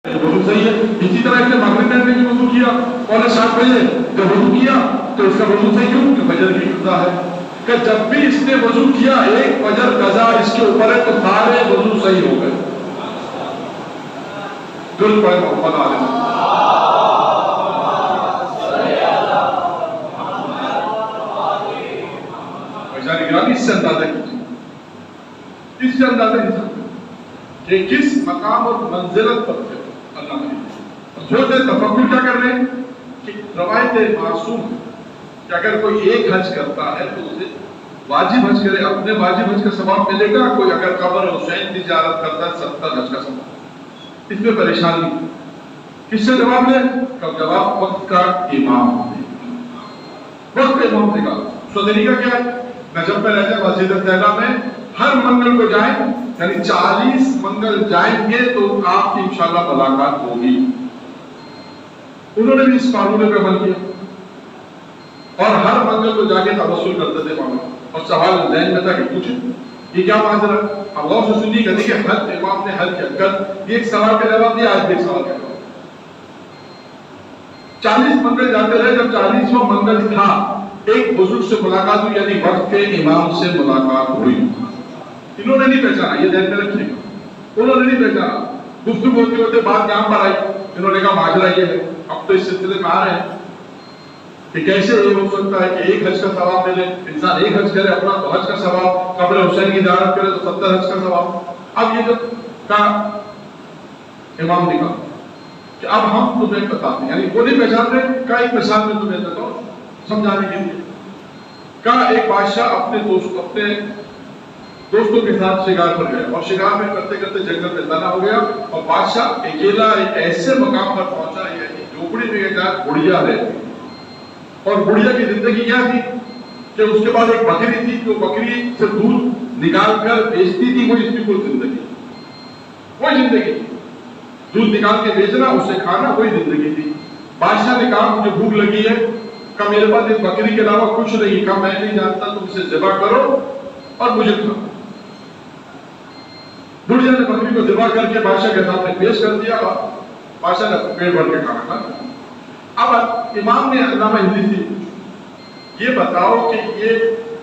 وضو صحیح ہے. اسی طرح اس نے مغرب میں بھی وضو کیا 7:15 بجے جب وضو کیا تو اس کا وضو صحیح کیوں کہ فجر کی قضا ہے. کہ جب بھی اس نے وضو کیا ایک فجر قضا اس کے اوپر ہے تو سارے وضو صحیح ہو گئے. دل پڑے محمد علیہ اس سے اندازہ کیجیے, اس سے اندازہ نہیں سکتے کہ کس مقام اور منزلت پر تھے اللہ نے. جو سے تفکر کیا کر رہے ہیں کہ روایت معصوم کہ اگر کوئی ایک حج کرتا ہے تو اسے واجب حج کرے, اپنے واجب حج کا ثواب ملے گا. کوئی اگر قبر حسین کی زیارت کرتا ہے 70 حج کا ثواب. اس میں پریشانی کس سے جواب لے؟ جواب وقت کا امام دے. وقت کا امام دے گا. سو طریقہ کیا ہے؟ نجف میں رہتے ہیں مسجد الطیبہ میں ہر منگل کو جائیں, یعنی 40 منگل جائیں گے تو آپ کی انشاءاللہ ملاقات ہوگی. انہوں نے بھی اس قانون پہ عمل کیا اور ہر منگل کو جا کے توسل کرتے تھے وہاں. اور سوال ذہن میں تھا کہ پوچھیں یہ کیا ماجرا ہے؟ اب غور سے سنیے کہ دیکھیں حج امام نے حل کیا. کل ایک سوال کا جواب دیا, آج ایک سوال کا جواب. 40 منگل جاتے رہے. جب 40واں منگل تھا ایک بزرگ سے ملاقات ہوئی, یعنی وقت کے امام سے ملاقات ہوئی. انہوں نے نہیں پہچانا, یہ ذہن میں رکھیے گا, انہوں نے نہیں پہچانا. گفتگو ہوتے ہوتے بات یہاں پر آئی. انہوں نے کہا ماجرا یہ ہے. اب تو اس سلسلے میں آ رہے ہیں کہ کیسے یہ ہو سکتا ہے کہ ایک حج کا ثواب ملے, انسان ایک حج کرے اپنا تو حج کا ثواب, قبر حسین کی زیارت کرے تو 70 حج کا ثواب. اب یہ جب کہا امام نے کہا کہ اب ہم تمہیں بتاتے ہیں, یعنی وہ نہیں پہچانتے. کہا ایک مثال میں تمہیں دیتا ہوں سمجھانے کے لیے. کہا ایک بادشاہ اپنے دوستوں کے ساتھ شکار پر گیا اور شکار میں کرتے کرتے جنگل میں تنہا ہو گیا اور بادشاہ اکیلا ایک ایسے مقام پر پہنچا, یعنی جھوپڑی میں ایک بڑھیا رہتی. اور بڑھیا کی زندگی کیا تھی کہ اس کے بعد ایک بکری تھی جو بکری سے دودھ نکال کر بیچتی تھی. وہی اس کی کوئی زندگی, وہی زندگی, دودھ نکال کے بیچنا, اسے کھانا, وہی زندگی تھی. بادشاہ نے کہا مجھے بھوک لگی ہے, کہ میرے پاس ایک بکری کے علاوہ کچھ نہیں. کہا میں نہیں جانتا, تم اسے ذبح کرو اور مجھے کھاؤ. بڑھیا نے بکری کو ذبح کر کے بادشاہ کے سامنے پیش کر دیا. بادشاہ نے پیٹ بھر کے کھانا کھایا. اب امام نے علامہ ہندی سے یہ بتاؤ کہ یہ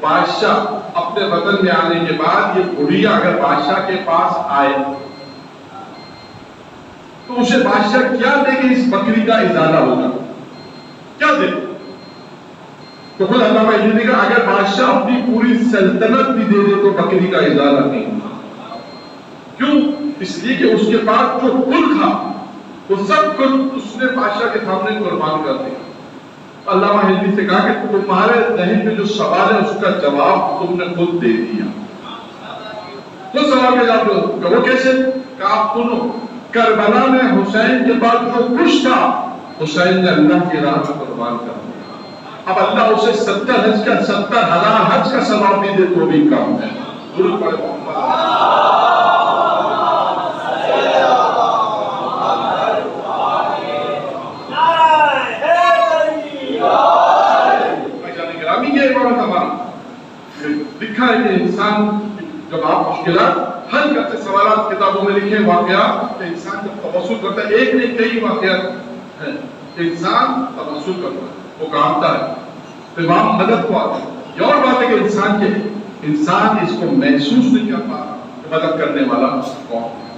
بادشاہ اپنے وطن میں آنے کے بعد یہ بڑھیا اگر بادشاہ کے پاس آئے تو اسے بادشاہ کیا دے کہ اس بکری کا ازالہ ہوگا, کیا دے؟ تو خود علامہ ہندی نے کہا اگر بادشاہ اپنی پوری سلطنت بھی دے دے تو بکری کا ازالہ نہیں ہوگا. کیوں؟ اس لیے کہ اس کے پاس جو کل تھا وہ سب کچھ اس نے بادشاہ کے سامنے قربان کر دیا. علامہ ہندی سے کہا کہ تمہارے ذہن میں جو سوال ہے اس کا جواب تم نے خود دے دیا. تو سوال کا جواب دو کہ وہ کیسے؟ کہ آپ سنو, کربلا میں حسین کے بعد جو کچھ تھا حسین نے اللہ کی راہ میں قربان کر دیا. اب اللہ اسے 70 حج کا 70,000 حج کا ثواب بھی دے تو بھی کم ہے. درود پڑھے محمد. لکھا ہے کہ انسان جب آپ مشکلات حل کرتے, سوالات کتابوں میں لکھے واقعات, کہ انسان جب توسل کرتا ہے, ایک نہیں کئی واقعات ہیں کہ انسان توسل کرتا ہے, وہ کامتا ہے, امام مدد کو آتا ہے. یہ اور بات ہے کہ انسان اس کو محسوس نہیں کر پا رہا کہ مدد کرنے والا کون ہے.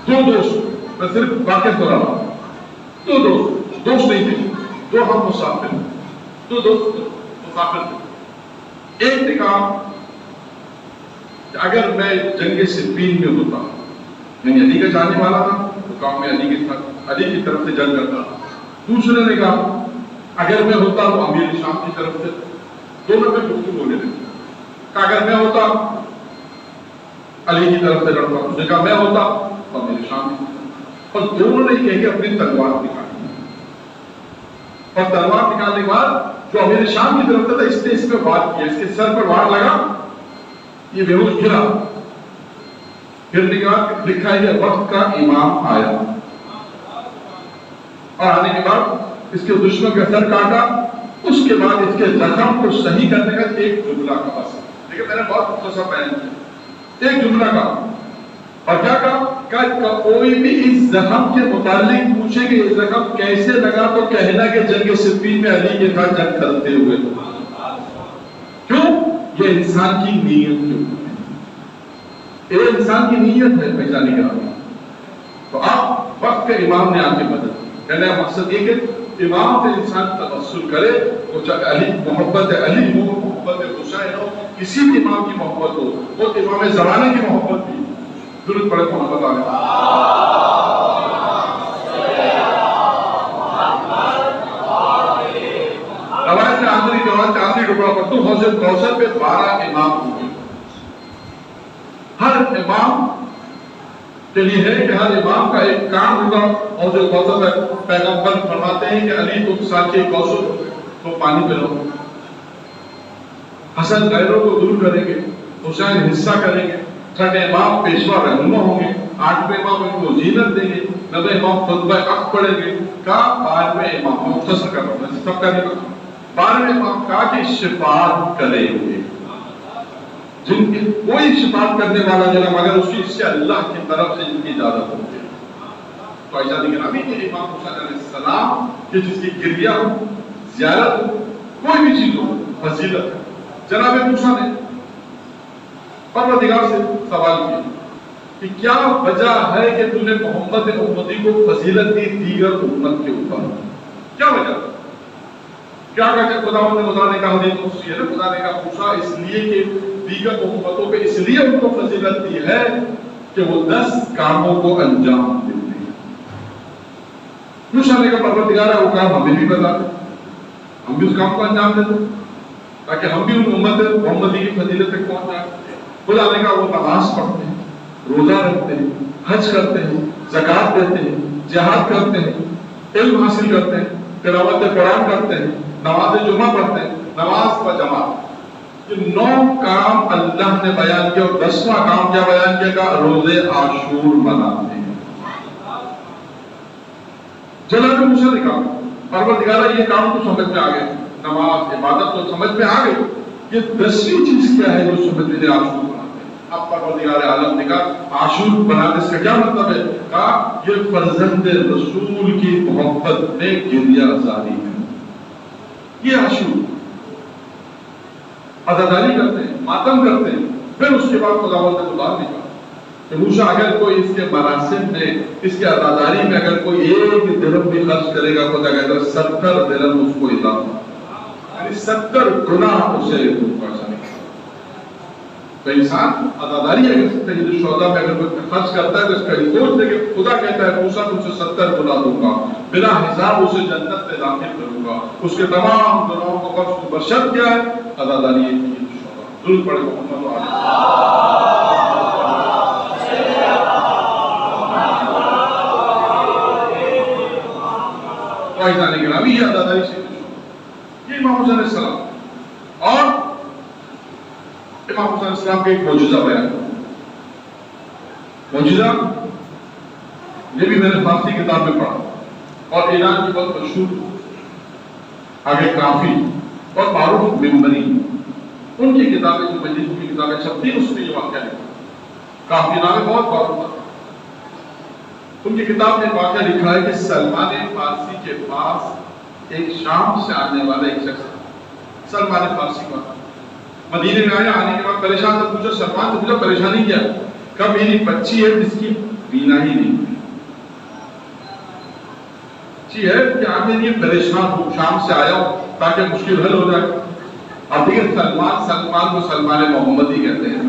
دو دوست, میں صرف واقعہ تو رہا ہوں, دو دوست نہیں تھے, دو ہم مسافر, دو دوست مسافر تھے. ایک نے کہا کہ اگر میں جنگ صفین میں ہوتا, میں علی کا جانے والا تھا تو کام میں علی کی طرف سے جنگ کرتا. دوسرے نے کہا اگر میں ہوتا تو امیر شام کی طرف سے. دونوں میں گفتگو ہونے لگی. کہا اگر میں ہوتا علی کی طرف سے لڑتا. اس نے کہا میں ہوتا تو امیر شام کی طرف. اور دونوں نے کہہ کے اپنی تلوار نکالی, اور تلوار نکالنے کے بعد جو امیر شام کی طرف تھا اس نے اس پہ وار کیا, اس کے سر پر وار لگا, یہ بے ہوش گرا. پھر لکھا ہے وقت کا امام آیا اور آنے کے بعد اس کے دشمن کا سر کاٹا. اس کے بعد اس کے زخم کو صحیح کرنے کا ایک جملہ کا بس. لیکن میں نے بہت مختصر بیان کیا, ایک جملہ کا. اور کیا کہا کوئی بھی اس زخم کے متعلق پوچھے کہ یہ زخم کیسے لگا تو کہنا کہ جنگ صفین میں علی کے ساتھ جنگ کرتے ہوئے. کیوں؟ یہ انسان کی نیت کے اوپر ہے. یہ انسان کی نیت ہے پہچانے کا. تو آپ وقت کے امام نے آپ کی مدد کہنے کا مقصد یہ کہ امام سے انسان تبسل کرے. وہ چاہے علی محبت علی ہو، محبت حسین ہو، کسی بھی امام کی محبت ہو، وہ امام زمانے کی محبت بھی ضرورت پڑے محبت آگے. روایت آخری ٹکڑا پر تو حوض کوثر پہ 12 امام ہوئے. ہر امام کے لیے ہے کہ ہر امام کا ایک کام ہوگا. حوض کوثر میں پیغمبر فرماتے ہیں کہ علی تم ساقی کوثر تو پانی پلاؤ. حسن غیروں کو دور کریں گے، حسین حصہ کریں گے. چھٹے امام پیشوا رہنما ہوں گے. 8ویں امام ان کو زینت دیں گے. 9ویں امام خطبہ حق پڑھیں گے. کا 12ویں امام مختصر کر رہا ہوں سب کا نہیں پڑھا. 12ویں امام کا کہ شفاعت کریں گے. جن کی کوئی شفاعت کرنے والا جو ہے مگر اس کی اس سے اللہ کی طرف سے جن کی اجازت ہوتی ہے. تو ایسا نگرانی کہ امام حسین علیہ السلام کہ جس کی گریہ ہو، زیارت ہو، کوئی بھی چیز ہو، فضیلت ہے. جناب موسیٰ نے پروردگار سے سوال کیا کہ کیا وجہ ہے کہ تو نے محمد امتی کو فضیلت دی دیگر امت کے اوپر؟ کیا وجہ؟ کیا کہتے خداوند نے خدا نے کہا حدیث قدسی ہے نا، خدا نے کہا موسیٰ اس لیے کہ دیگر امتوں پہ اس لیے ان کو فضیلت دی ہے کہ وہ 10 کاموں کو انجام دیتے ہیں. موسیٰ نے کہا پروردگار ہے وہ کام ہمیں بھی بتا دیں، ہم بھی اس کام کو انجام دیتے تاکہ ہم بھی ان امت محمدی کی فضیلت تک پہنچ جائیں. خدا نے کہا وہ نماز پڑھتے ہیں، روزہ رکھتے ہیں، حج کرتے ہیں، زکات دیتے ہیں، جہاد کرتے ہیں، علم حاصل کرتے ہیں، تلاوت قرآن کرتے ہیں، نماز جمعہ پڑھتے ہیں، نماز و جماعت. یہ 9 کام اللہ نے بیان کیا اور 10واں کام کیا بیان کیا کہ روزے عاشور مناتے ہیں. جناب موسیٰ نے کہا پروردگارہ یہ کام تو سمجھ میں آ گئے، نماز عبادت تو سمجھ میں آ گئی، یہ 10ویں چیز کیا ہے جو سمجھ میں عاشور مناتے ہیں؟ اب پروردگار عالم نے کہا عاشور بنانے سے کیا مطلب ہے؟ کہا یہ فرزند رسول کی محبت میں گریہ زاری ہے. یہ عاشور عزاداری کرتے ہیں، ماتم کرتے ہیں. پھر اس کے بعد خداوند نے بتا دیا کہ موسیٰ اگر کوئی اس کے مراسم میں، اس کے عزاداری میں اگر کوئی 1 درہم بھی خرچ کرے گا خدا کہتا ہے 70 درہم اس کو اضافہ، یعنی 70 گنا اسے پہنچانے کا. تو انسان عزاداری اگر سید الشہداء میں اگر کوئی خرچ کرتا ہے تو اس کا سوچ دے کہ خدا کہتا ہے موسیٰ تم سے 70 گنا دوں گا، بلا حساب اسے جنت میں داخل کروں گا. اس کے تمام گناہوں کو بخش دوں. شرط کیا ہے؟ عزاداری سید الشہداء. درود پڑھے محمد و آلہ گرامی. یہ عزاداری سے یہ امام حسین علیہ السلام. اور امام حسین علیہ السلام کا ایک معجزہ بیان کروں. معجزہ یہ بھی میں نے فارسی کتاب میں پڑھا اور ایران کی بہت مشہور آگے کافی اور معروف ممبری ان کی کتابیں جو مجلس کی کتابیں چھپتی اس میں یہ واقعہ لکھا. کافی نام بہت معروف ہے. ان کی کتاب میں واقعہ لکھا ہے کہ سلمان فارسی کے پاس ایک شام سے آنے والا ایک شخص سلمان فارسی کا مدینے میں آیا. آنے کے بعد پریشان تھا. پوچھا سلمان سے پوچھا پریشانی کیا؟ کہ میری بچی ہے جس کی بینا ہی نہیں ہے کہ آپ میں یہ پریشان ہوں، شام سے آیا ہوں تاکہ مشکل حل ہو جائے. اب دیکھیں سلمان کو سلمان محمد ہی کہتے ہیں.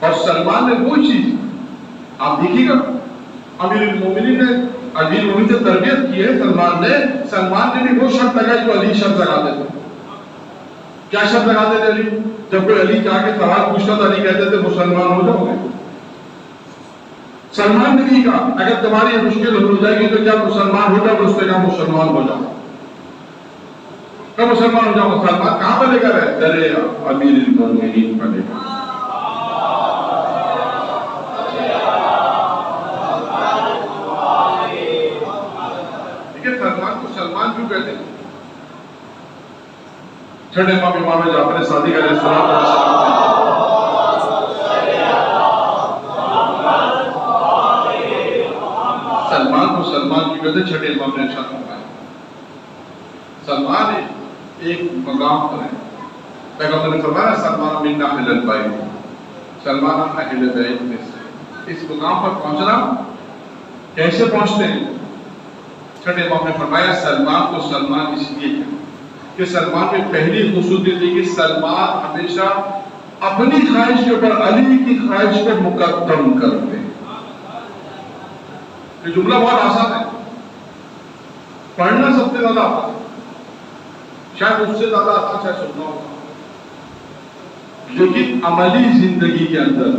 اور سلمان نے وہ چیز آپ دیکھیے گا امیر المومنین سے تربیت کی ہے. سلمان نے بھی وہ شرط لگائی جو علی شرط لگاتے تھے. کیا شرط لگاتے تھے علی؟ جب کوئی علی کے آگے سوال پوچھتا تھا علی کہتے تھے مسلمان ہو جاؤ گے. سلمان نے بھی کہا اگر تمہاری مشکل ہو جائے گی تو کیا مسلمان ہو جاؤ؟ اس نے کہا مسلمان ہو جاؤ. کب مسلمان ہو جاؤ؟ سلمان کہاں پہ لے کر ہے؟ درے امیر المومنین پہ لے کر. سلمان کو سلمان کیوں کہتے ہیں؟ چھٹے امام جعفر صادق علیہ السلام سلمان کو سلمان کی وجہ سے چھٹے امام نے ارشاد فرمایا سلمان ایک مقام پر ہے. پیغمبر نے فرمایا سلمان من اہل البیت، سلمان اہل بیت میں سے. اس مقام پر پہنچنا کیسے پہنچتے ہیں؟ چھٹے امام نے فرمایا سلمان کو سلمان اس لیے کہ سلمان میں پہلی خصوصیت تھی کہ سلمان ہمیشہ اپنی خواہش کے اوپر علی کی خواہش کو مقدم کرتے ہیں. یہ جملہ بہت آسان ہے، پڑھنا سب سے زیادہ آسان ہے، شاید اس سے زیادہ آسان شاید سننا ہوگا، لیکن عملی زندگی کے اندر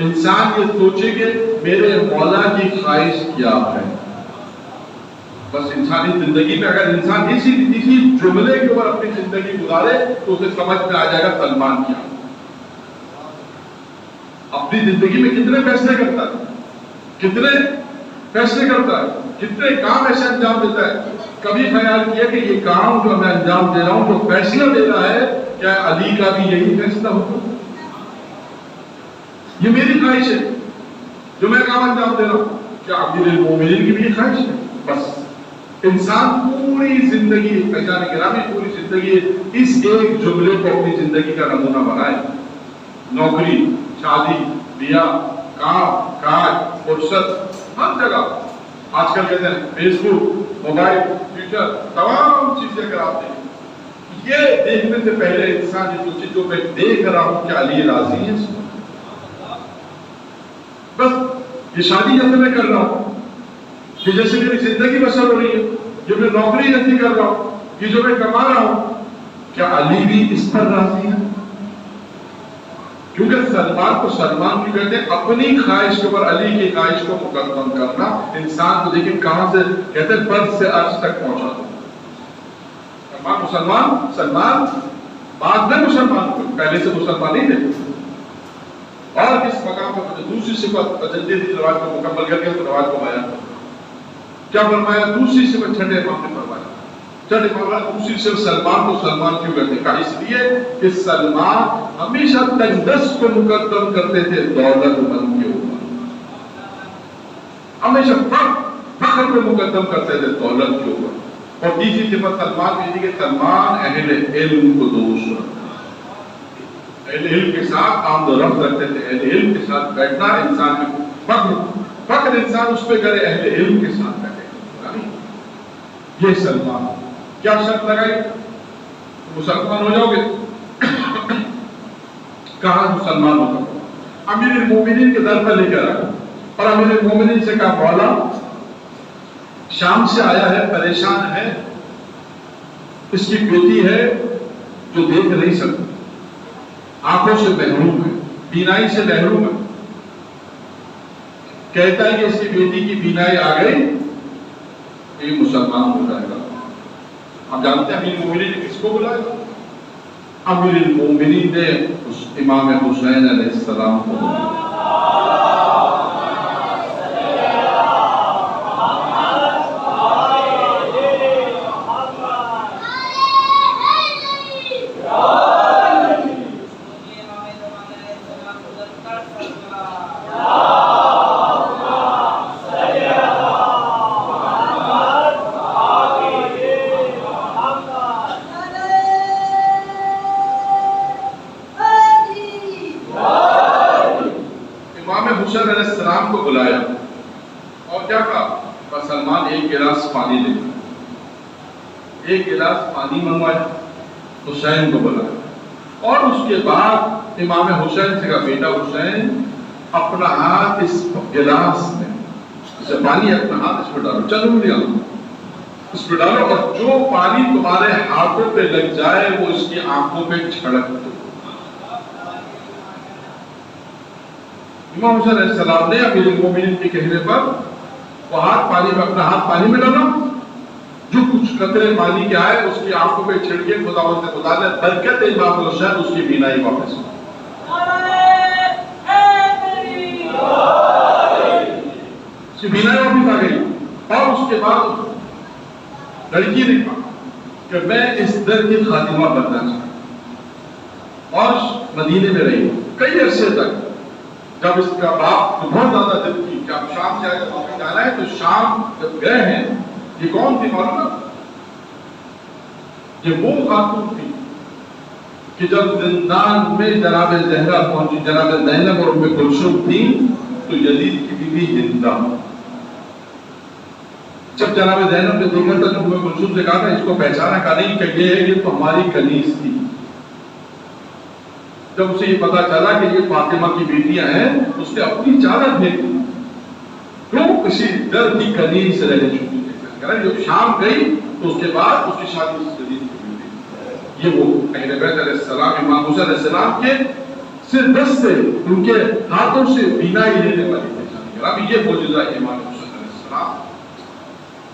انسان یہ سوچے کہ میرے مولا کی خواہش کیا ہے. بس انسانی زندگی میں اگر انسان اسی جملے کے اوپر اپنی زندگی گزارے تو اسے سمجھ میں آ جائے گا سلمان کیا. اپنی زندگی میں کتنے فیصلے کرتا ہے، کتنے فیصلے کرتا ہے، کتنے کام ایسے انجام دیتا ہے. کبھی خیال کیا کہ یہ کام جو میں انجام دے رہا ہوں، جو فیصلہ دے رہا ہے، کیا علی کا بھی یہی فیصلہ ہوگا؟ یہ میری خواہش ہے جو میں کام انجام دے رہا ہوں، کیا امیر المومنین کی بھی یہ خواہش ہے؟ بس انسان پوری زندگی پہچانے گرامی پوری زندگی اس ایک جملے کو اپنی زندگی کا نمونہ بنائے. نوکری، شادی، بیاہ، کام کاج، فرصت، ہر جگہ آج کل کہتے ہیں فیس بک، موبائل، ٹویٹر، تمام چیزیں اگر آپ دیکھیں، یہ دیکھنے سے پہلے انسان یہ سوچے جو میں دیکھ رہا ہوں کیا علی راضی ہے؟ بس یہ شادی جیسے میں کر رہا ہوں، یہ جیسے میری زندگی بسر ہو رہی ہے، جو میں نوکری جیسی کر رہا ہوں، یہ جو میں کما رہا ہوں، کیا علی بھی اس پر راضی ہے؟ کیونکہ سلمان کو سلمان کی کہتے ہیں اپنی خواہش کے اوپر علی کی خواہش کو مقدم کرنا. انسان کو دیکھیں کہاں سے کہتے ہیں برد سے عرش تک پہنچا دو. سلمان مسلمان، سلمان بعد میں مسلمان ہوئے، پہلے سے مسلمان نہیں تھے. اور اس مقام پر دوسری صفت تجدید رواج کو مکمل کر کے رواج کو بیان کیا فرمایا؟ دوسری صفت چھٹے امام نے فرمایا. چھٹے امام دوسری صفت سلمان کو سلمان کیوں کہتے ہیں؟ اس لیے کہ سلمان ہمیشہ تقدس کو مقدم کرتے تھے دولت مند کے اوپر، ہمیشہ فخر کو مقدم کرتے تھے دولت کے اوپر. اور تیسری صفت سلمان کی کہ سلمان اہل علم کو دوست رکھتے، اہل علم کے ساتھ آمد و رفت رکھتے تھے. اہل علم کے ساتھ بیٹھنا انسان میں فخر انسان اس پہ کرے، اہل علم کے ساتھ بیٹھے. یہ سلمان کیا شرط لگائی؟ مسلمان ہو جاؤ گے. کہاں مسلمان ہو جاؤ؟ امیر المومنین کے در پر لے کر آیا اور امیر المومنین سے کہا مولا شام سے آیا ہے، پریشان ہے، اس کی بیٹی ہے جو دیکھ نہیں سکتی، آنکھوں سے محروم ہے، بینائی سے محروم ہے. کہتا ہے کہ اس کی بیٹی کی بینائی آ گئی یہ مسلمان ہو جائے گا. آپ جانتے ہیں امیر المومنین نے کس کو بلایا؟ امیر المومنین نے امام حسین علیہ السلام کو بلایا. کو بلایا اور کیا کہا؟ سلمان ایک گلاس پانی لے. ایک گلاس پانی منگوایا، حسین کو بلایا اور اس کے بعد امام حسین سے کہا بیٹا حسین اپنا ہاتھ اس گلاس میں اسے پانی اپنا ہاتھ اس پہ ڈالو، چلو لیا اس پہ ڈالو اور جو پانی تمہارے ہاتھوں پہ لگ جائے وہ اس کی آنکھوں پہ چھڑک دو. امام حسین علیہ السلام نے امیر المومنین کے کہنے پر وہ اپنا ہاتھ پانی میں ڈالا، جو کچھ قطرے پانی کے آئے اس کی آنکھوں پہ چھڑکے خداوند خدا نے برکت امام حسین اس کی بینائی واپس کی. اس کی بینائی واپس آ گئی اور اس کے بعد لڑکی نے کہا کہ میں اس در کی خادمہ بننا چاہتا اور مدینے میں رہی کئی عرصے تک. جب اس کا باپ بہت زیادہ ضد کی کہ اب شام سے آگے واپس جانا ہے، تو شام جب گئے ہیں، یہ کون تھی معلوم؟ یہ وہ خاتون تھی کہ جب زندان میں جناب زہرا پہنچی، جناب زینب اور ام کلثوم تھی، تو یزید کی بیوی ہندا، جب جناب زینب نے دیکھا تھا، ام کلثوم سے کہا تھا اس کو پہچانا، کہا نہیں کہ یہ تو ہماری کنیز تھی۔ جب اسے یہ پتا چلا کہ یہ فاطمہ کی بیٹیاں ہیں، اس نے اپنی چادر پھینک دی، کیوں؟ کسی ڈر کی کنیز سے رہ چکی ہے۔ جب شام گئی تو اس کے بعد اس کی شادی یزید کی بیوی، یہ وہ اہل بیت علیہ السلام، امام حسین علیہ السلام کے دست سے، ان کے ہاتھوں سے بینائی لینے والی تھی۔ یہ معجزہ ہے امام حسین علیہ السلام۔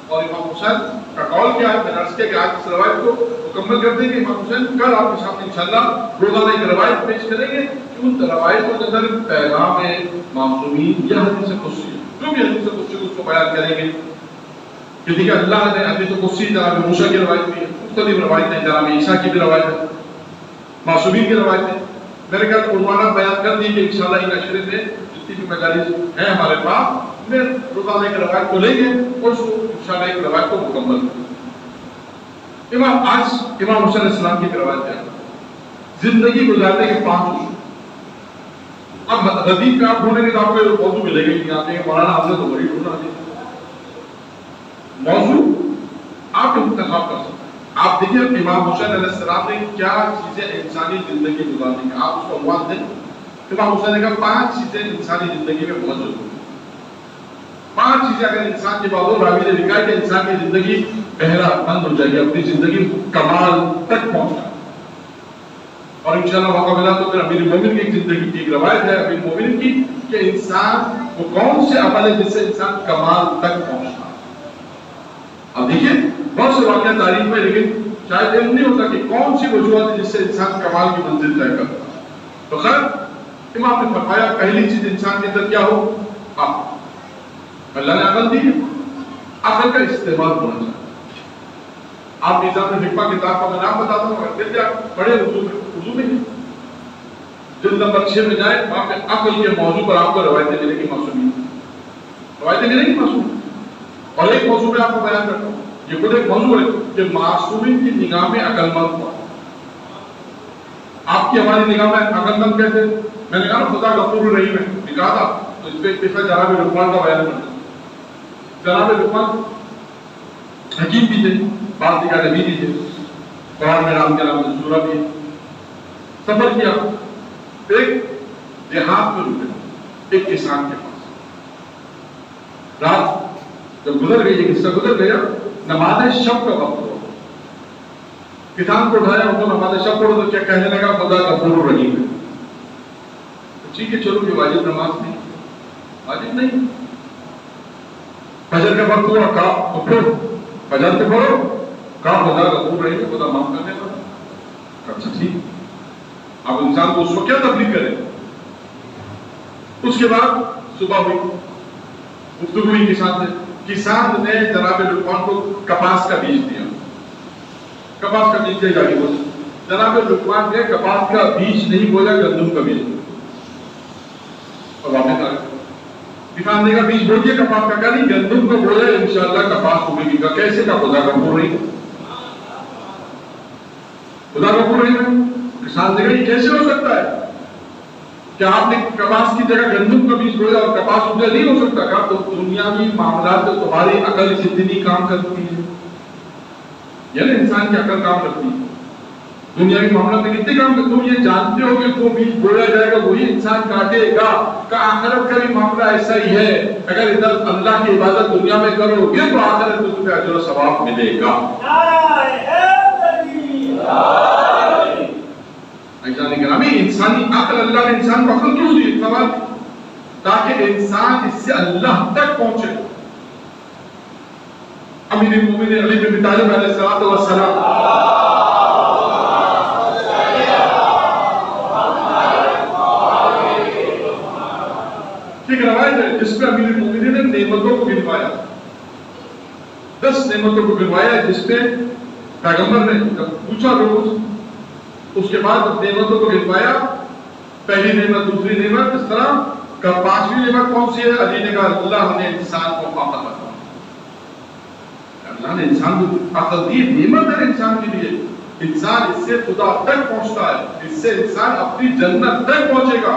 اور امام حسین کا قول کیا ہے؟ میں نے عرض کیا کہ آج اس روایت کو مکمل کر دیں گے۔ امام حسین کل آپ کے سامنے انشاءاللہ روزانہ ایک روایت پیش کریں گے کہ ان روایتوں کے اندر پیغام معصومین یا حدیث قدسی، جو بھی حدیث قدسی اس کو بیان کریں گے، کیونکہ اللہ نے حدیث قدسی جناب موسیٰ کی روایت بھی ہے، مختلف روایتیں، جناب عیسیٰ کی بھی روایت ہے، معصومین کی روایتیں، میرے خیال عنوانات بیان کر دی کہ انشاءاللہ ان اشرے میں جتنی بھی مجالس ہیں ہمارے پاس، میں روزانہ ایک روایت کو لیں گے اور اس کو انشاءاللہ ایک روایت کو مکمل کریں گے۔ آج امام حسین علیہ السلام کی روایت ہے، زندگی گزارنے کے 5 اصول۔ اب حدیث کا آپ ڈھونڈیں گے تو آپ کو موضوع ملے گا کہ آپ نے مولانا ہم نے تو بڑی ڈھونڈا دی موضوع آپ انتخاب کر سکتے ہیں۔ آپ دیکھیں امام حسین علیہ السلام نے کیا چیزیں انسانی زندگی گزارنے کی، آپ اس کو عنوان دیں۔ امام حسین نے کہا 5 چیزیں انسانی زندگی میں بہت ضروری ہیں۔ 5 چیزیں اگر انسان کے بعد راوی نے لکھا ہے کہ انسان کی زندگی بہرا بند ہو جائے گی، اپنی زندگی کمال تک پہنچا۔ اور انشاءاللہ موقع ملا تو پھر امیر المومنین کی زندگی کی ایک روایت ہے امیر المومنین کی کہ انسان وہ کون سے عمل ہے جس سے انسان کمال تک پہنچتا۔ اب دیکھیے بہت سے واقعات تاریخ میں، لیکن شاید علم نہیں ہوتا کہ کون سی وجوہات ہے جس سے انسان کمال کی منزل طے کرتا۔ تو خیر امام نے فرمایا پہلی چیز انسان کے اندر کیا ہو؟ اللہ نے عقل دی، عقل کا استعمال ہونا چاہیے۔ آپ نظام الحکمہ کتاب کا میں نام بتاتا ہوں، اگر دل جائے بڑے اردو میں جلد نمبر 6 میں جائیں، وہاں پہ عقل کے موضوع پر آپ کو روایتیں ملیں گی، معصومین روایتیں ملیں گی معصوم۔ اور ایک موضوع میں آپ کو بیان کرتا ہوں، یہ خود ایک موضوع ہے کہ معصومین کی نگاہ میں عقل مند ہوا۔ آپ کی ہماری نگاہ میں عقل مند کیسے؟ میں نے کہا نا خدا غفور الرحیم ہے، کہا تھا تو اس پہ ایک دفعہ جناب لقمان کا بیان کرتا ہوں۔ جناب لقمان حکیم بھی تھے، بات دکھا نبی بھی تھے، قرآن میں نام کے نام سورہ بھی ہے۔ سفر کیا، ایک دیہات میں رکے، ایک کسان کے پاس۔ رات جب گزر گئی، ایک حصہ گزر گیا، نماز شب کا وقت ہوا، کسان کو اٹھایا، ان کو نماز شب پڑھو تو کیا کہنے لگا؟ خدا غفور الرحیم ہے۔ ٹھیک ہے چلو یہ واجب نماز نہیں، واجب نہیں۔ فجر کا وقت ہوا، کہا اٹھو فجر سے پڑھو، کہا خدا غفور رحیم ہے، خدا معاف کرنے والا۔ اچھا ٹھیک، اب انسان کو اس کو کیا تبلیغ کرے؟ اس کے بعد صبح ہوئی، گفتگو ہوئی کسان سے، کسان نے جناب لقمان کو کپاس کا بیج دیا، کپاس کا بیج دیا جا کے بولا۔ جناب لقمان نے کپاس کا بیج نہیں بولا، گندم کا بیج بولا، اور واپس آ گئے۔ کسان نے کہا بیج بولیے کپاس کا، نہیں گندم کو بولا، انشاءاللہ کپاس ہوگی گی۔ کیسے کا؟ خدا غفور رحیم، خدا غفور رحیم۔ کسان نے کہا یہ کیسے ہو سکتا ہے کہ آپ نے کپاس کی جگہ گندم کا بیج بولا اور کپاس اگا؟ نہیں ہو سکتا۔ کہا تو دنیاوی معاملات میں تمہاری عقل جتنی کام کرتی ہے، یعنی انسان کی عقل کام کرتی ہے، دنیاوی معاملات میں کتنے کام کرتے؟ تم یہ جانتے ہو کہ جو بیج بویا جائے گا وہی انسان کاٹے گا، کہ آخرت کا بھی معاملہ ایسا ہی ہے، اگر ادھر اللہ کی عبادت دنیا میں کرو گے تو آخرت میں تمہیں اجر و ثواب ملے گا۔ انسانی عقل، اللہ نے انسان کو عقل کیوں دی؟ سوال تاکہ انسان اس سے اللہ تک پہنچے۔ امیر المومنین علی بن ابی طالب علیہ السلام ایک روایت ہے جس میں امیر المومنین نے نعمتوں کو گنوایا، 10 نعمتوں کو گنوایا، جس میں پیغمبر نے جب پوچھا لوگوں سے، اس کے بعد نعمتوں کو گنوایا، پہلی نعمت، دوسری نعمت، اس طرح کہ پانچویں نعمت کون سی ہے؟ علی نے کہا اللہ نے انسان کو عقل عطا، اللہ نے انسان کو عقل دی، نعمت ہے انسان کے لیے، انسان اس سے خدا تک پہنچتا ہے، اس سے انسان اپنی جنت تک پہنچے گا۔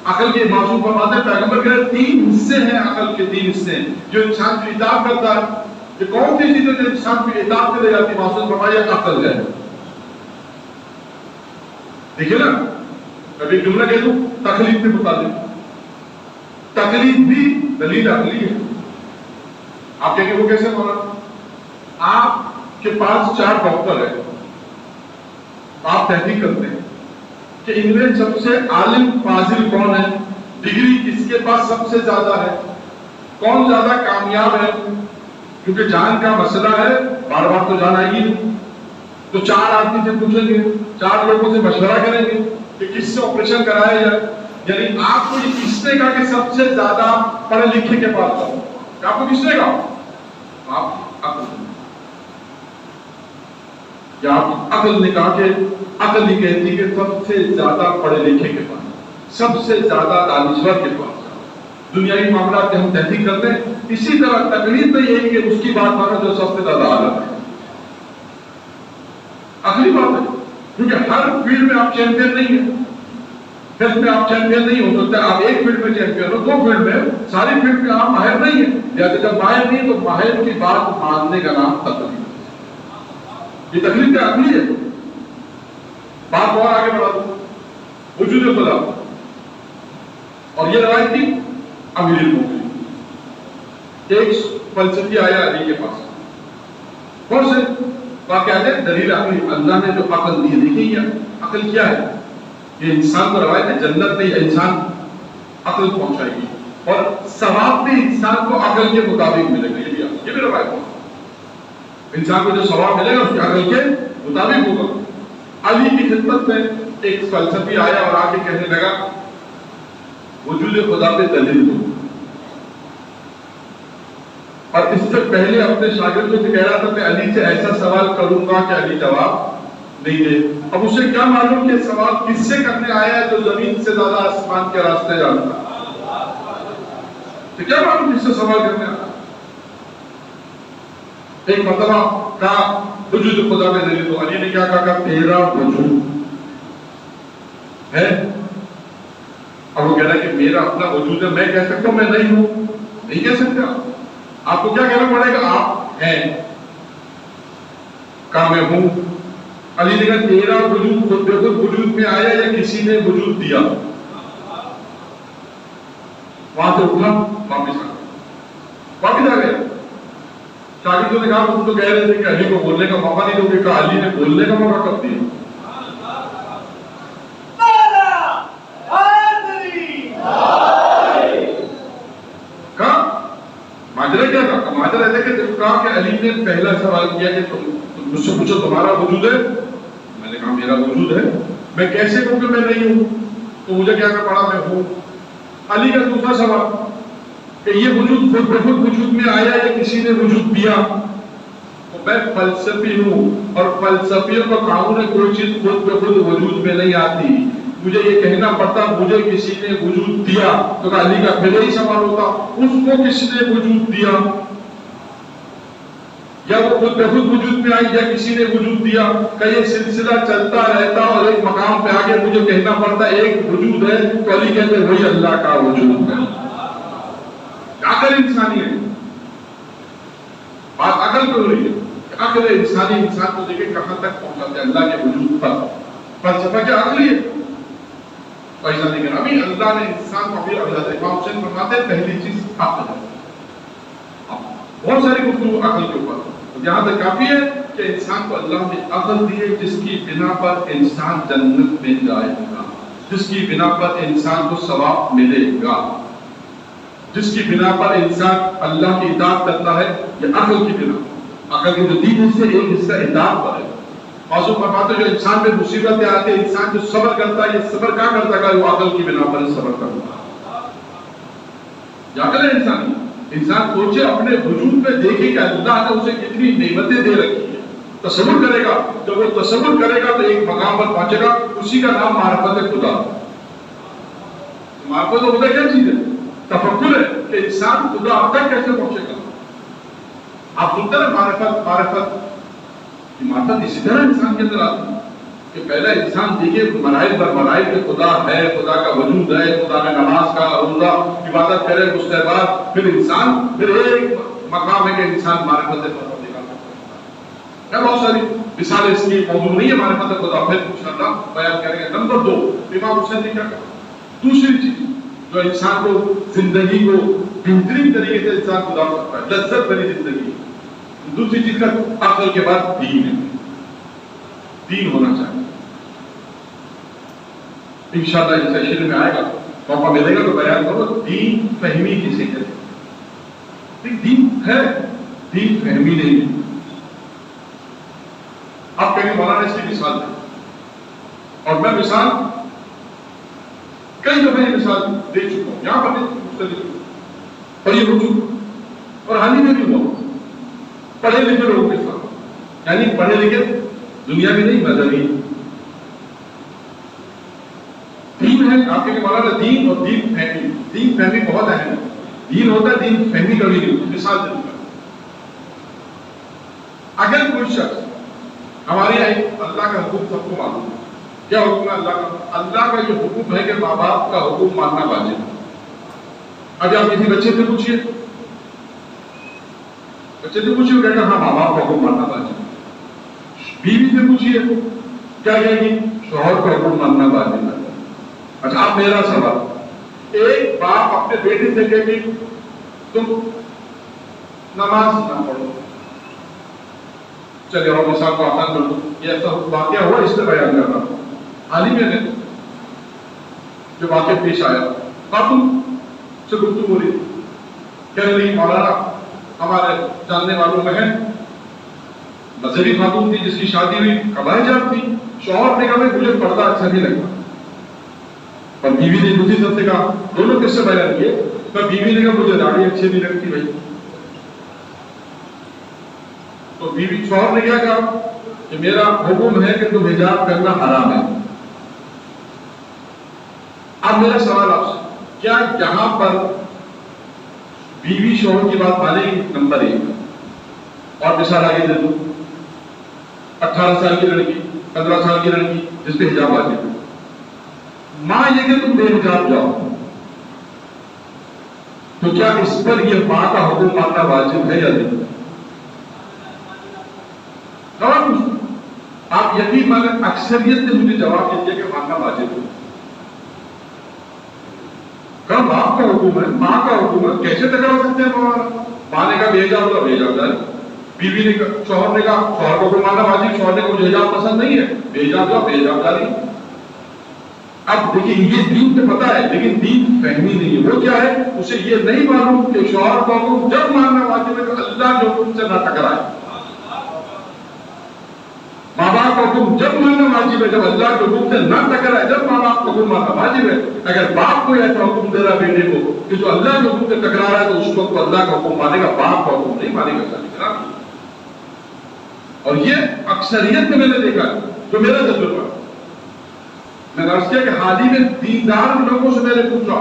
عقل کے معصوم فرماتے ہیں پیغمبر کہتے ہیں 3 حصے ہیں عقل کے، 3 حصے ہیں جو انسان کی اطاعت کرتا ہے۔ یہ کون سی چیز ہے جو انسان کی اطاعت میں لے جاتی ہے؟ معصوم فرمایا عقل ہے۔ دیکھیے نا، کبھی جملہ کہہ دوں تقلید کے مطابق، تقلید بھی دلیل عقلی ہے۔ آپ کہیں گے وہ کیسے ہونا؟ آپ کے پاس 4 ڈاکٹر ہیں، آپ تحقیق کرتے ہیں کہ ان میں سب سے عالم فاضل کون ہے، ڈگری کس کے پاس سب سے زیادہ ہے، کون زیادہ کامیاب ہے، کیونکہ جان کا مسئلہ ہے، بار بار تو جان آئے گی نہیں، تو 4 آدمی سے پوچھیں گے، 4 لوگوں سے مشورہ کریں گے کہ کس سے آپریشن کرایا جائے۔ یعنی آپ کو یہ کس نے کہا کہ سب سے زیادہ پڑھے لکھے کے پاس جاؤ؟ آپ کو کس نے کہا؟ آپ عقل، یا آپ عقل نے کہا کہ عقل ہی کہتی کہ سب سے زیادہ پڑھے لکھے کے پاس، سب سے زیادہ دانشور کے پاس۔ دنیاوی معاملات کے ہم تحقیق کرتے ہیں، اسی طرح تقلید میں یہ کہ اس کی بات مانو جو سب سے زیادہ عالم ہے۔ عقلی بات ہے، کیونکہ ہر فیلڈ میں آپ چیمپئن نہیں ہیں، ہیلتھ میں آپ چیمپئن نہیں ہو سکتے، آپ ایک فیلڈ میں چیمپئن ہو، 2 فیلڈ میں، ساری فیلڈ میں آپ ماہر نہیں ہیں، یا جب ماہر نہیں تو ماہر کی بات ماننے کا نام تقلید ہے۔ یہ تقلید کا عقلی ہے۔ بات اور آگے بڑھا دوں، وجود خدا، اور یہ روایت تھی امیر المومنین۔ ایک فلسفی آیا علی کے پاس، کون سے واقعات ہے؟ دلیل عقلی، اللہ نے جو عقل دی، دیکھیں یہ عقل کیا ہے؟ یہ انسان کو روایت ہے جنت میں انسان عقل پہنچائے گی، اور ثواب بھی انسان کو عقل کے مطابق ملے گا، یہ بھی روایت ہے۔ انسان کو جو ثواب ملے گا اس کی عقل کے مطابق ہوگا۔ علی کی خدمت میں ایک فلسفی آیا اور آ کے کہنے لگا وجود خدا پہ دلیل دو، اور اس سے پہلے اپنے شاگردوں سے کہہ رہا تھا میں علی سے ایسا سوال کروں گا کہ علی جواب نہیں دے۔ اب اسے کیا معلوم کہ سوال کس سے کرنے آیا ہے جو زمین سے زیادہ آسمان کے راستے جانتا؟ تو کیا معلوم کس سے سوال کرنے آیا؟ ایک مرتبہ کہا وجود خدا پہ دلیل دو، علی نے کیا کہا کہ تیرا وجود ہے۔ اب وہ کہہ رہا ہے کہ میرا اپنا وجود ہے، میں کہہ سکتا ہوں میں نہیں ہوں؟ نہیں کہہ سکتا۔ آپ کو کیا کہنا پڑے گا؟ آپ ہیں، کہا میں ہوں۔ علی نے کہا تیرا وجود خود بے خود وجود میں آیا یا کسی نے وجود دیا؟ وہاں سے اٹھا، واپس آ گیا۔ شاگردوں نے کہا تم تو کہہ رہے تھے کہ علی کو بولنے کا موقع نہیں دو گے، کہا علی نے بولنے کا موقع کب دیا؟ ماجرا کیا تھا؟ ماجرا ایسا کہ جب کہا کہ علی نے پہلا سوال کیا کہ تم مجھ سے پوچھو تمہارا وجود ہے، میں نے کہا میرا وجود ہے، میں کیسے کہوں کہ میں نہیں ہوں؟ تو مجھے کیا کہ پڑا میں ہوں۔ علی کا دوسرا سوال کہ یہ وجود خود بخود وجود میں آیا یا کسی نے وجود دیا؟ تو میں فلسفی ہوں اور فلسفیوں کا قانون ہے کوئی چیز خود بخود وجود میں نہیں آتی، مجھے یہ کہنا پڑتا مجھے کسی نے وجود دیا، تو علی کا پھر یہی سوال ہوتا اس کو کس نے وجود دیا؟ یا وہ خود بخود وجود میں آئی یا کسی نے وجود دیا؟ کہ یہ سلسلہ چلتا رہتا اور ایک مقام پہ آگے مجھے کہنا پڑتا ایک وجود ہے، تو علی کہتے وہی اللہ کا وجود ہے۔ عقل انسانی ہے، بات عقل پہ ہو رہی ہے، عقل انسانی انسان کو دیکھے کہاں تک پہنچاتے ہیں اللہ کے وجود پر۔ فلسفہ کیا عقلی ہے؟ ایسا نہیں کرنا۔ ابھی اللہ نے انسان کو ابھی امام حسین فرماتے ہیں پہلی چیز عقل ہے۔ بہت ساری گفتگو عقل کے اوپر، یہاں تک کافی ہے کہ انسان کو اللہ نے عقل دی ہے جس کی بنا پر انسان جنت میں جائے گا، جس کی بنا پر انسان کو ثواب ملے گا، جس کی بنا پر انسان اللہ کی اطاعت کرتا ہے، یہ عقل کی بنا۔ عقل کے جو 3 حصے ایک حصہ اطاعت پر ہے۔ معصوم فرماتے جو انسان پہ مصیبتیں آتی ہیں، انسان جو صبر کرتا ہے، یہ صبر کیا کرتا ہے؟ وہ عقل کی بنا پر صبر کرتا ہے۔ یہ عقل ہے انسانی۔ انسان سوچے اپنے وجود میں دیکھے کہ اللہ نے اسے کتنی نعمتیں دے رکھی ہیں، تصور کرے گا، جب وہ تصور کرے گا تو ایک مقام پر پہنچے گا، اسی کا نام معرفت خدا۔ معرفت ہوتا کیا چیز ہے؟ تفکر ہے کہ انسان خدا تک کیسے پہنچے گا. آپ سنتے ہیں معرفت اسی طرح انسان کے اندر آتی ہے کہ پہلا انسان دیکھے مراحل پر مراحل کہ خدا ہے، خدا کا وجود ہے، خدا میں نماز کا روزہ عبادت کرے مستحبات، پھر انسان پھر ایک مقام ہے کہ انسان معرفت خدا کا. بہت ساری مثالیں اس کی موضوع نہیں ہے معرفت خدا، پھر انشاءاللہ بیان کریں گے. نمبر 2 امام حسین نے کیا کہا؟ دوسری چیز جو انسان کو زندگی کو بہترین طریقے سے انسان گزار سکتا ہے، لذت بھری زندگی. دوسری چیز کا عقل کے بعد دین ہے. دین ہونا چاہیے. انشاءاللہ اس سیشن میں آئے گا، موقع ملے گا تو بیان کرو دین فہمی کسے کہتے ہیں. دین ہے، دین فہمی نہیں. آپ کہیں مولانا اس کی مثال ہے، اور میں مثال کئی دفعہ یہ مثال دے چکا ہوں یہاں پر مختلف، اور یہ ہو چکا اور حال ہی میں بھی ہوا پڑھے لکھے لوگوں کے ساتھ، یعنی پڑھے لکھے دنیا میں نہیں مذہبی. دین ہے آپ کے مولانا دین اور دین فہمی. دین فہمی بہت اہم ہے. دین ہوتا ہے، دین فہمی کبھی نہیں ہوتی. مثال دوں گا، اگر کوئی شخص ہمارے یہاں اللہ کا حکم سب کو معلوم ہے. کیا حکم ہے اللہ کا؟ اللہ کا یہ حکم ہے کہ ماں باپ کا حکم ماننا واجب ہے. ابھی آپ کسی بچے سے پوچھیے، وہ کہے گا ہاں ماں باپ کا حکم ماننا واجب ہے. بیوی سے پوچھیے کیا کہے گی؟ شوہر کا حکم ماننا واجب ہے. اچھا آپ میرا سوال، ایک باپ اپنے بیٹے سے کہے گی تم نماز نہ پڑھو. چلیے اور مثال کو آسان کر دو، یہ ایسا واقعہ ہوا اس سے بیان کر رہا ہوں. حال ہی میں جو واقعہ پیش آیا، خاتون سے گفتگو ہو رہی، کہنے لگی مولانا ہمارے جاننے والوں میں ہے مذہبی خاتون تھی جس کی شادی ہوئی قبائل جات تھی. شوہر نے کہا مجھے پردہ اچھا نہیں لگتا، اور بیوی نے دوسری طرف سے کہا، دونوں کس سے بیان کیے؟ تو بیوی نے کہا مجھے داڑھی اچھی نہیں لگتی بھائی. تو بیوی شوہر نے کیا کہا کہ میرا حکم ہے کہ تم حجاب کرنا حرام ہے. اب میرا سوال آپ سے، کیا یہاں پر بیوی شوہر کی بات مانے گی؟ نمبر 1. اور مثال آگے دے دوں، 18 سال کی لڑکی، 15 سال کی لڑکی جس پہ حجاب واجب ہے، ماں یہ کہ تم بے حجاب جاؤ، تو کیا اس پر یہ ماں کا حکم ماننا واجب ہے یا نہیں؟ آپ یقین مانیں اکثریت نے مجھے جواب دیا کہ ماننا واجب ہے. کہا باپ کا حکم ہے، ماں کا حکم ہے، کیسے ٹکرا سکتے ہیں؟ ماں نے کہا بھیجا ہوگا بھیجا جائے. بیوی نے کہا، شوہر نے کہا شوہر کو حکم ماننا واجب، شوہر نے کہا مجھے حجاب پسند نہیں ہے، بھیجا ہوگا بھیجا جائے. اب دیکھیں یہ دین تو پتا ہے لیکن دین فہمی نہیں ہے. وہ کیا ہے؟ اسے یہ نہیں معلوم کہ شوہر کا حکم جب ماننا واجب ہے تو اللہ کے حکم سے نہ ٹکرائے. ماں باپ کا حکم جب ماننا واجب ہے جب اللہ کے حکم سے نہ ٹکرائے، جب ماں باپ کا حکم ماننا واجب ہے. اگر باپ کو ایسا حکم دے رہا بیٹے کو کہ جو اللہ کے حکم سے ٹکرا رہا ہے تو اس وقت اللہ کا حکم مانے گا، باپ کا حکم نہیں مانے گا. اور یہ اکثریت میں نے دیکھا جو میرا تجربہ. میں نے عرض کیا کہ حال ہی میں دیندار لوگوں سے میں نے پوچھا،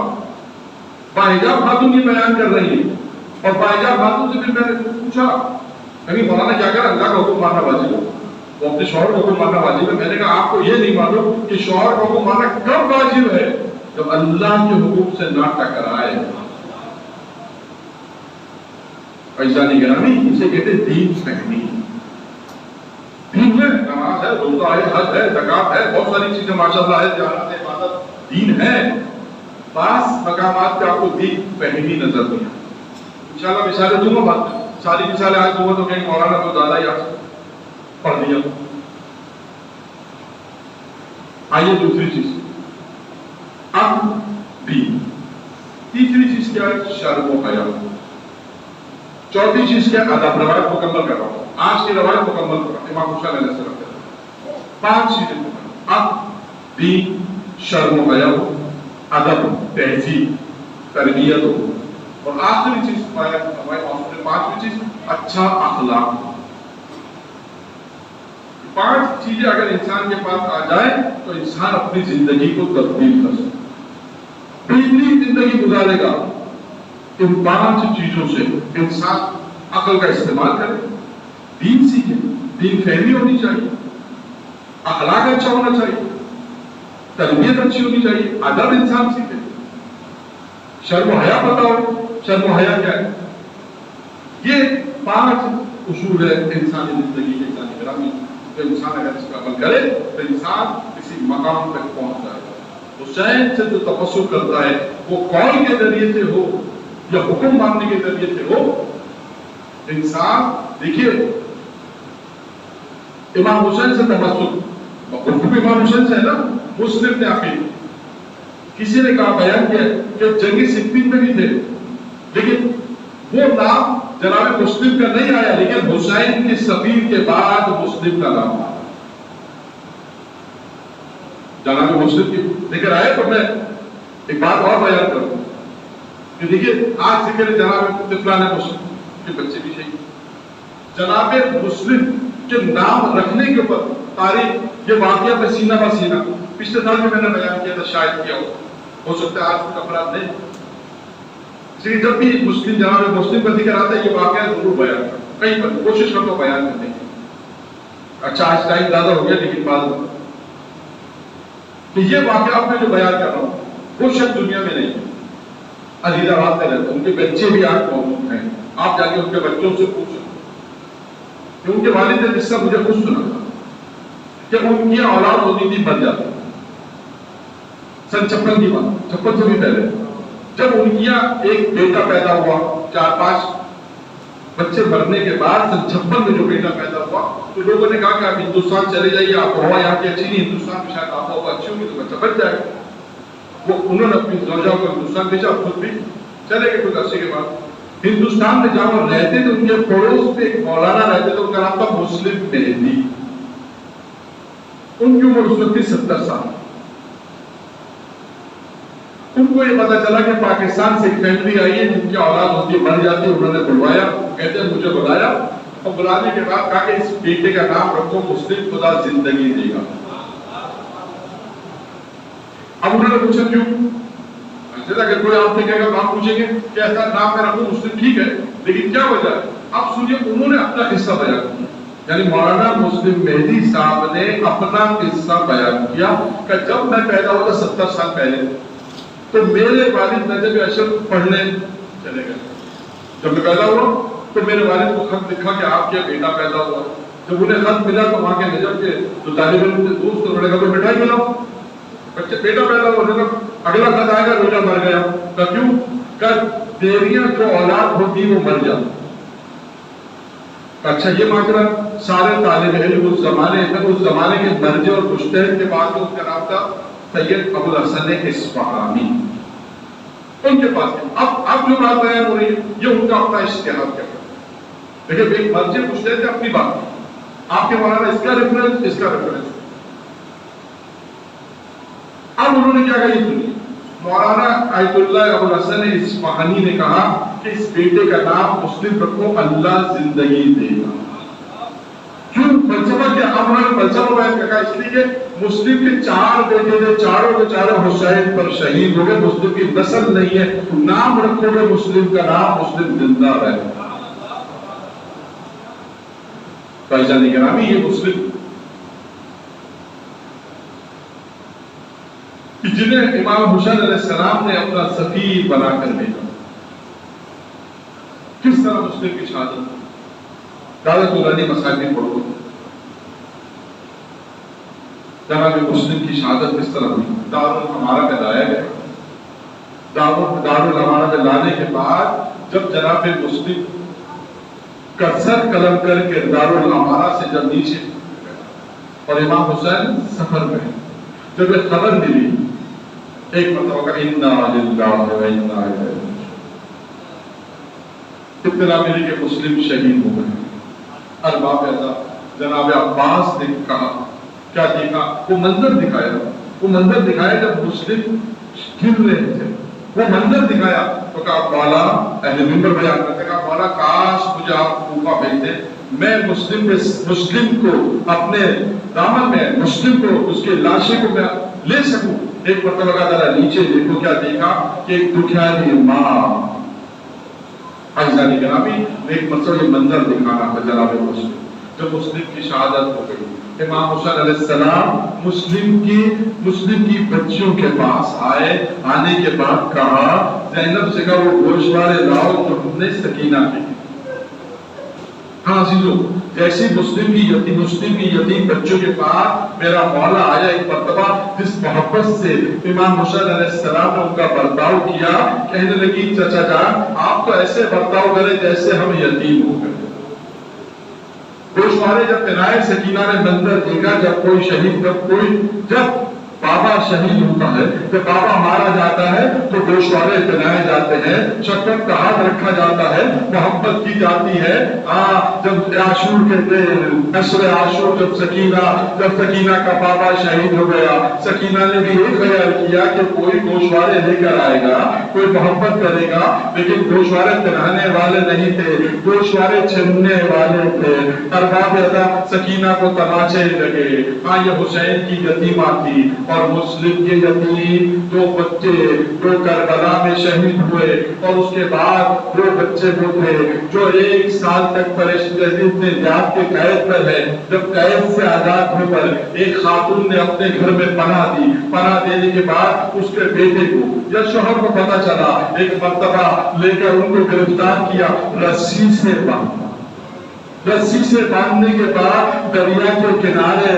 باحجاب خاتون یہ بیان کر رہی ہے، اور باحجاب خاتون سے بھی میں نے پوچھا کبھی مولانا کیا کہا اللہ کا حکم ماننا واجب ہے، وہ اپنے شوہر کا حکم ماننا واجب ہے. میں نے کہا آپ کو یہ نہیں معلوم کہ شوہر کا حکم ماننا کب واجب ہے؟ جب اللہ کے حکم سے نہ ٹکرائے. ایسا نہیں گرامی، اسے کہتے دین فہمی. دین ہے، نماز ہے، روزہ ہے، حج ہے، زکات ہے، بہت ساری چیزیں ماشاءاللہ ہے، جہاد ہے، عبادت، دین ہے. بعض مقامات پہ آپ کو دین فہمی نظر نہیں آتی. انشاءاللہ مثالیں دوں گا، بات ساری مثالیں آج دوں گا تو کہیں مولانا کو زیادہ ہی آج پڑھ دیا. آئیے دوسری چیز اب بھی. تیسری چیز کیا ہے؟ شرم و حیا. چوتھی چیز کیا؟ ادب. روایت مکمل کر رہا ہوں، آج کی روایت مکمل کر رہا ہوں. امام حسین علیہ السلام کے 5 چیزیں اب بھی، شرم و حیا ہو، ادب، تہذیب، تربیت ہو، اور آخری چیز ہمارے معاشرے میں 5ویں چیز اچھا اخلاق. 5 چیزیں اگر انسان کے پاس آ جائے تو انسان اپنی زندگی کو تبدیل کر سکتا ہے. بہترین گزارے گا؟ ان 5 چیزوں سے انسان عقل کا استعمال کرے، دین سیکھے، دین فہمی ہونی چاہیے، اخلاق اچھا ہونا چاہیے، تربیت اچھی ہونی چاہیے، ادب انسان سیکھے، شرم و حیا پتہ ہو، شرم و حیا کیا ہے۔ یہ 5 اصول ہے انسانی زندگی کے، انسانی گرامی، تو انسان اگر اس پر عمل کرے تو انسان کسی مقام تک پہنچ جائے گا۔ حسین سے جو تبسم کرتا ہے وہ قول کے ذریعے سے ہو یا حکم ماننے کے ذریعے سے ہو، انسان دیکھیے امام حسین سے تبسم، حکم امام حسین سے ہے نا، مسلم نے آخر کسی نے کہا بیان کیا کہ جنگی صفین میں بھی تھے، لیکن وہ نام جناب مسلم کا نہیں آیا، لیکن حسین کی صفیر کے بعد مسلم کا نام آیا۔ جناب مسلم کی ذکر آئے تو میں ایک بات اور بیان کروں کہ دیکھیے آج ذکر جناب فلاں مسلم کے بچے بھی شہید، جناب مسلم کے نام رکھنے کے اوپر تاریخ، یہ واقعہ میں سینہ بہ سینہ پچھلے سال میں نے بیان کیا تھا، شاید کیا ہو سکتا ہے آج تک افراد نہیں، اس لیے جب بھی مسلم جناب مسلم کا ذکر آتا ہے یہ واقعہ ضرور بیان کروں، کہیں پر کوشش کرتا ہوں بیان کرنے کی۔ اچھا آج ٹائم زیادہ ہو گیا لیکن بات کہ یہ واقعہ آپ میں جو بیان کر رہا ہوں وہ شخص دنیا میں نہیں ہے، عزیز آباد میں رہتے، ان کے بچے بھی آج موجود ہیں، آپ جا کے ان کے بچوں سے پوچھیں کہ ان کے والد نے قصہ مجھے خود سنا تھا کہ ان کی اولاد ہوتی تھی مر جاتی، سن 56 کی بات، 56 سے بھی پہلے، جب ان کی ایک بیٹا پیدا ہوا، 4-5 بچے مرنے کے بعد سن 56 میں جو بیٹا پیدا ہوا تو لوگوں نے کہا کہ آپ ہندوستان چلے جائیے، آپ ہوا یہاں کی اچھی نہیں، ہندوستان میں شاید آپ ہوا اچھی ہوگی تو بچہ بچ جائے گا۔ وہ انہوں نے اپنی زوجہ کو ہندوستان بھیجا، خود بھی چلے گئے کچھ عرصے کے بعد ہندوستان میں جہاں وہ رہتے تھے ان کے پڑوس میں ایک مولانا رہتے تھے، ان کا نام تھا مسلم مہدی، ان کی عمر اس وقت تھی 70 سال۔ ان کو یہ پتا چلا کہ پاکستان سے ایک فیملی آئی ہے جن کی اولاد ہوتی مر جاتی، انہوں نے بلوایا، کہتے ہیں مجھے بلایا اور بلانے کے بعد کہا کہ اس بیٹے کا نام رکھو مسلم، خدا زندگی دے گا۔ اب انہوں نے پوچھا کیوں؟ اگر کوئی آپ سے کہے گا آپ پوچھیں گے کہ ایسا نام میں رکھوں مسلم، ٹھیک ہے لیکن کیا وجہ ہے؟ اب سنیے انہوں نے اپنا قصہ بیان کیا، یعنی مولانا مسلم مہدی صاحب نے اپنا قصہ بیان کیا کہ جب میں پیدا ہوا تھا 70 سال پہلے تو میرے والد نجف اشرف پڑھنے چلے گئے، جب میں پیدا ہوا تو میرے والد کو خط لکھا کہ آپ کا بیٹا پیدا ہوا، جب انہیں خط ملا تو وہاں کے نجف کے جو طالب علم کے دوست انہوں نے کہا تو مٹھائی ملاؤ، بچے بیٹا پیدا ہوا، اگلا خط آئے گا بیٹا مر گیا، کہ کیوں؟ کہ تیریاں جو اولاد ہوتی وہ مر جاتی۔ اچھا یہ ماجرا سارے طالب علم اس زمانے کے مرجع اور مجتہد کے بعد اس کا نام تھا سید ابو الحسن اصفہانی، ان کے پاس اب جو بات بیان ہو رہی ہے یہ ان کا اپنا اجتہاد کیا ہے، لیکن ایک مرجع مجتہد اپنی بات، آپ کے مولانا اس کا ریفرنس، اس کا ریفرنس۔ اب انہوں نے کیا کہا یہ سنیے، مولانا آیت اللہ ابو الحسن اصفہانی نے کہا کہ اس بیٹے کا نام مسلم رکھو، اللہ زندگی دے گا۔ کیوں فلسفہ کیا؟ اب انہوں نے فلسفہ بیان کیا، اس لیے کہ مسلم کے 4 بیٹے تھے، چاروں کے چاروں حسین پر شہید ہو گئے، مسلم کی نسل نہیں ہے، نام رکھو گے مسلم کا نام، مسلم زندہ رہے۔ بھائیجان گرامی یہ مسلم جنہیں امام حسین علیہ السلام نے اپنا سفیر بنا کر بھیجا، کس طرح مسلم کی شہادت، دادا قرآنی مسائل پڑھو، جناب مسلم کی شہادت کس طرح ہوئی، دارالامارہ میں لایا گیا، دارالامارہ میں لانے کے بعد جب جناب مسلم کا سر قلم کر کے دارالامارہ سے جب نیچے اور امام حسین سفر میں، جب یہ خبر ملی ایک مرتبہ کا انا للہ و انا الیہ راجعون، اطلاع ملی کہ مسلم شہید ہو گئے۔ ارباب اعظم جناب عباس نے کہا، کیا دیکھا؟ وہ منظر دکھایا جب مسلم گر رہے تھے، وہ منظر دکھایا تو کہا مولا، اہل منبر بیان کرتے، کہا مولا کاش مجھے آپ کوفہ بھیج دیں، میں مسلم کو اپنے دامن میں، مسلم کو اس کے لاشے کو میں لے سکوں، ایک مرتبہ کا ذرا نیچے دیکھو کیا دیکھا کہ ایک دکھیانی ماں عائشہ گرامی نے ایک مرتبہ یہ منظر دکھانا تھا جناب مسلم جب مسلم کی شہادت ہو گئی امام حسین علیہ السلام مسلم کی بچیوں کے پاس آئے آنے کے بعد کہا زینب سے کہا وہ گوشت والے لاؤ جو ہم نے سکینہ کی ہاں عزیزو جیسی مسلم کی یتیم بچوں کے پاس میرا مولا آیا ایک مرتبہ جس محبت سے امام حسین علیہ السلام نے ان کا برتاؤ کیا کہنے لگی چچا جان آپ تو ایسے برتاؤ کرے جیسے ہم یتیم ہو گئے گوشوارے جب پہنائے سکینہ نے منظر دیکھا جب بابا شہید ہوتا ہے جب بابا مارا جاتا ہے تو گوشوارے پہنائے جاتے ہیں شفقت کا ہاتھ رکھا جاتا ہے محبت کی جاتی ہے جب عاشور کہتے ہیں عشر عاشور جب سکینہ کا بابا شہید ہو گیا سکینہ نے بھی ایک خیال کیا کہ کوئی گوشوارے لے کر آئے گا کوئی محبت کرے گا لیکن گوشوارے پہنانے والے نہیں تھے گوشوارے چھننے والے تھے ارباب ادا سکینہ کو تماچے لگے یہ حسین کی یتیمہ تھی اور مسلم کے یتیم دو بچے جو کربلا میں شہید ہوئے اور اس کے بعد دو بچے وہ تھے جو 1 سال تک زیاد کے قید پر ہے جب قید سے آزاد ہو کر ایک خاتون نے اپنے گھر میں پناہ دی پناہ دینے کے بعد اس کے بیٹے کو یا شوہر کو پتا چلا ایک مرتبہ لے کر ان کو گرفتار کیا رسی سے باندھنے کے بعد دریا کے کنارے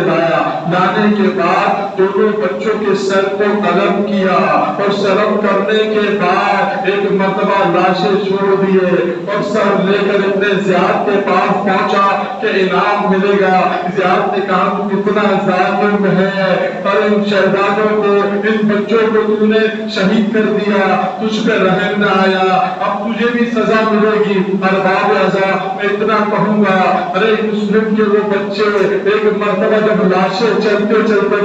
لانے کے بعد دونوں بچوں کے سر کو قلم کیا اور شرم کرنے کے بعد ایک مرتبہ لاشیں چھوڑ دیے اور سر لے کر اتنے زیاد کے پاس پہنچا کہ انعام ملے گا زیاد نے کہا تو کتنا ظالم ہے اور ان شہزادوں کو ان بچوں کو تو نے شہید کر دیا تجھ پہ رحم نہ آیا اب تجھے بھی سزا ملے گی ارباب اعضاء میں اتنا کہوں گا ارے مسلم کے وہ بچے ایک مرتبہ جب لاشیں چلتے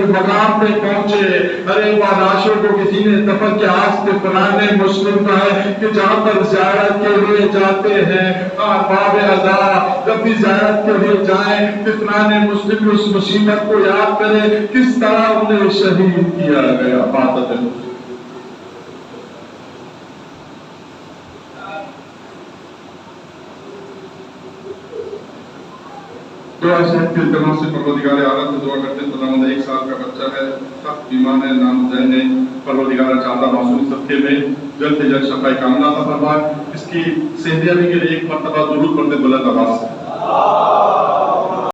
مقام پہ پہنچے ارے وہ لاشوں کو کسی نے دفن کے آس کے پرانے مسلم کا ہے کہ جہاں پر زیارت کے لیے جاتے ہیں ارباب اعضاء جب بھی زیارت کے لیے جائیں پرانے مسلم اس مصیبت کو یاد کرے کس طرح انہیں شہید کیا گیا عبادت مسلم دعا صحت کے التماس سے پروردگار عالم سے دعا کرتے ہیں خداوند 1 سال کا بچہ ہے سخت بیمار ہے نام زین ہے پروردگار چاہتا معصوم صدقے میں جلد سے جلد شفا کاملہ عطا فرمائے اس کی صحت یابی کے لیے ایک مرتبہ درود پڑھتے بلند آواز سے